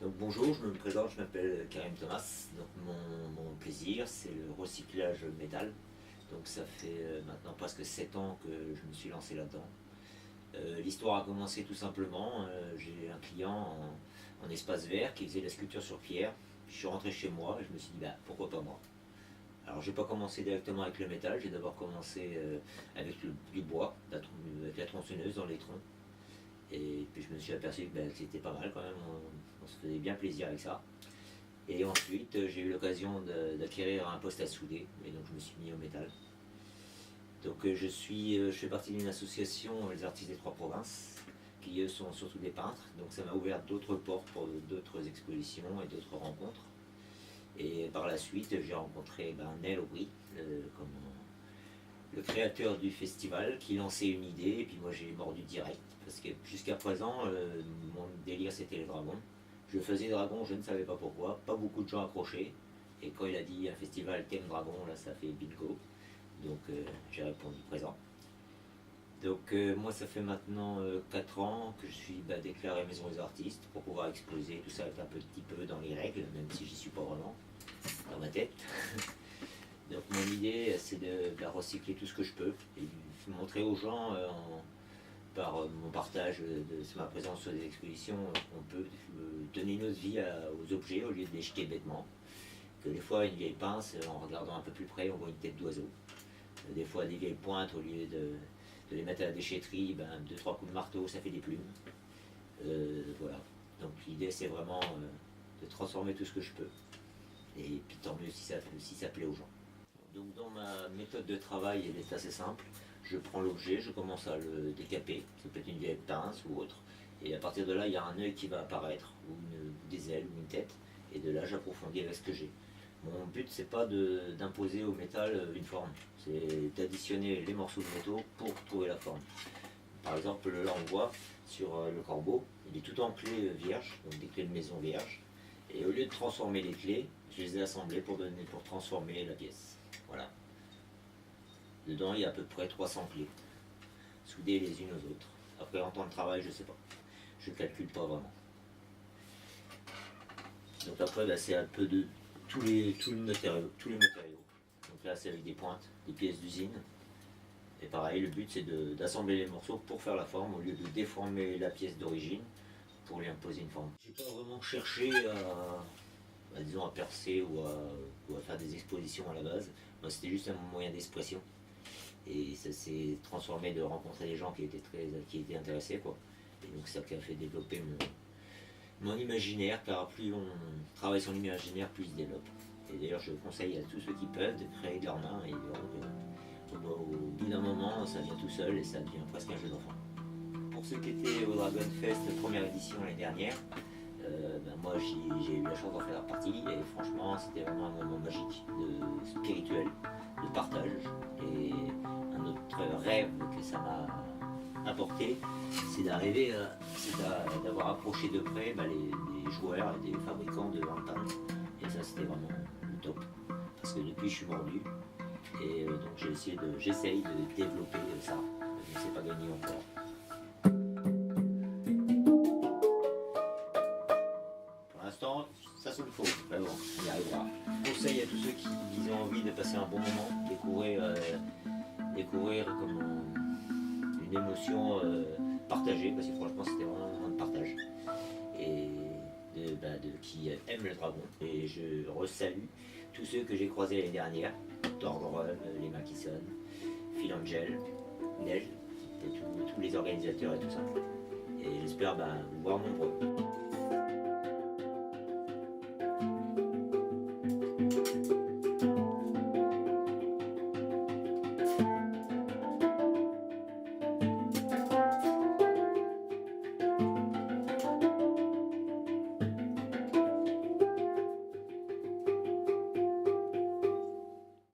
Donc bonjour, je me présente, je m'appelle Karim Thomas. Donc mon plaisir, c'est le recyclage métal. Donc ça fait maintenant presque 7 ans que je me suis lancé là-dedans. L'histoire a commencé tout simplement. J'ai un client en espace vert qui faisait de la sculpture sur pierre. Je suis rentré chez moi et je me suis dit bah, pourquoi pas moi. Alors j'ai pas commencé directement avec le métal, j'ai d'abord commencé avec du bois, avec la tronçonneuse dans les troncs. Et puis je me suis aperçu que c'était pas mal quand même, on se faisait bien plaisir avec ça. Et ensuite j'ai eu l'occasion d'acquérir un poste à souder, et donc je me suis mis au métal. Donc je fais partie d'une association, les artistes des Trois Provinces, qui eux sont surtout des peintres. Donc ça m'a ouvert d'autres portes pour d'autres expositions et d'autres rencontres. Et par la suite j'ai rencontré Nel Aubry, le créateur du festival, qui lançait une idée, et puis moi j'ai mordu direct, parce que jusqu'à présent, mon délire c'était les dragons. Je faisais des dragons, je ne savais pas pourquoi, pas beaucoup de gens accrochaient, et quand il a dit un festival thème dragon, là ça fait bingo, donc j'ai répondu présent. Donc moi ça fait maintenant 4 ans que je suis déclaré maison des artistes pour pouvoir exposer, tout ça un petit peu dans les règles, même si j'y suis pas vraiment, dans ma tête. Donc mon idée c'est de recycler tout ce que je peux et de montrer aux gens par mon partage de ma présence sur des expositions qu'on peut donner notre vie aux objets au lieu de les jeter bêtement. Que des fois une vieille pince, en regardant un peu plus près, on voit une tête d'oiseau. Des fois des vieilles pointes, au lieu de les mettre à la déchetterie, 2-3 coups de marteau ça fait des plumes. Voilà. Donc l'idée c'est vraiment de transformer tout ce que je peux. Et puis tant mieux si ça plaît aux gens. Donc dans ma méthode de travail, elle est assez simple. Je prends l'objet, je commence à le décaper, ça peut être une vieille pince ou autre, et à partir de là, il y a un œil qui va apparaître, ou des ailes, ou une tête, et de là, j'approfondis avec ce que j'ai. Mon but, c'est pas d'imposer au métal une forme, c'est d'additionner les morceaux de métaux pour trouver la forme. Par exemple, là, on voit sur le corbeau, il est tout en clés vierges, donc des clés de maison vierges, et au lieu de transformer les clés, je les ai assemblées pour transformer la pièce. Voilà. Dedans, il y a à peu près 300 clés, soudées les unes aux autres. Après, en temps de travail, je ne sais pas. Je ne calcule pas vraiment. Donc après, c'est un peu de tous les matériaux. Donc là, c'est avec des pointes, des pièces d'usine. Et pareil, le but, c'est d'assembler les morceaux pour faire la forme, au lieu de déformer la pièce d'origine pour lui imposer une forme. J'ai pas vraiment cherché disons, à percer ou à faire des expositions à la base. Moi, c'était juste un moyen d'expression. Et ça s'est transformé de rencontrer des gens qui étaient intéressés, quoi. Et donc ça qui a fait développer mon imaginaire, car plus on travaille son imaginaire, plus il se développe. Et d'ailleurs je conseille à tous ceux qui peuvent de créer de leurs mains, et au bout d'un moment ça vient tout seul et ça devient presque un jeu d'enfant. Pour ceux qui étaient au Dragon Fest première édition l'année dernière, moi j'ai eu la chance d'en faire partie, et franchement c'était vraiment un moment magique, spirituel, de partage. Et un autre rêve que ça m'a apporté, c'est d'avoir approché de près les joueurs et des fabricants de Lantan. Et ça c'était vraiment le top. Parce que depuis je suis mordu, et donc j'essaye de développer ça. Je ne sais pas gagner encore. Pour l'instant, ça sonne faux, mais bon, on y arrivera. Conseil à tous ceux qui ont envie de passer un bon moment, découvrir comme une émotion partagée, parce que franchement c'était vraiment un moment de partage, et qui aiment le dragon. Et je resalue tous ceux que j'ai croisés l'année dernière, Tordrun, les Mackison, Phil Angel, Neige, et tous les organisateurs et tout ça. Et j'espère vous voir nombreux.